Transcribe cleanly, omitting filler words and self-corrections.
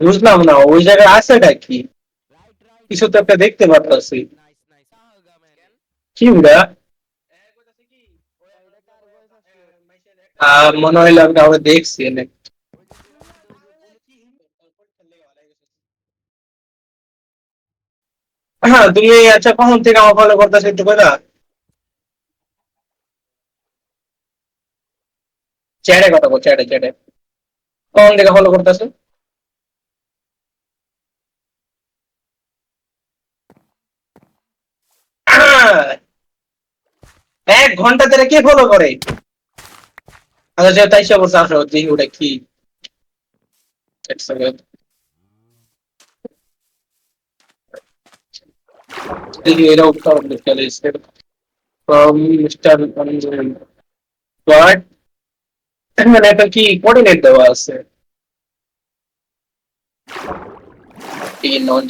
বুঝলাম না ওই জায়গায় আছেটা কি? কিছু তো একটা দেখতে পারতাছি। কি ওটা? মনে হইলো আমি কাউকে দেখছি এনে। হ্যাঁ, তুমি আচ্ছা কখন থেকে আমার ফলো করতেছো একটু কইরা? চ্যাটে কথা বল, চ্যাটে চ্যাটে। কখন থেকে ফলো করতেছো? এক ঘন্টা ধরে কে ফলো করে? আচ্ছা যে তাই সে বলছে আসো দেখি ওটা কি। এক সেকেন্ড, দেখি এটা উত্তর লিখে দিয়েছে ফ্রম মিস্টার বাট মানে এটা কি কোঅর্ডিনেট দেওয়া আছে? এই নন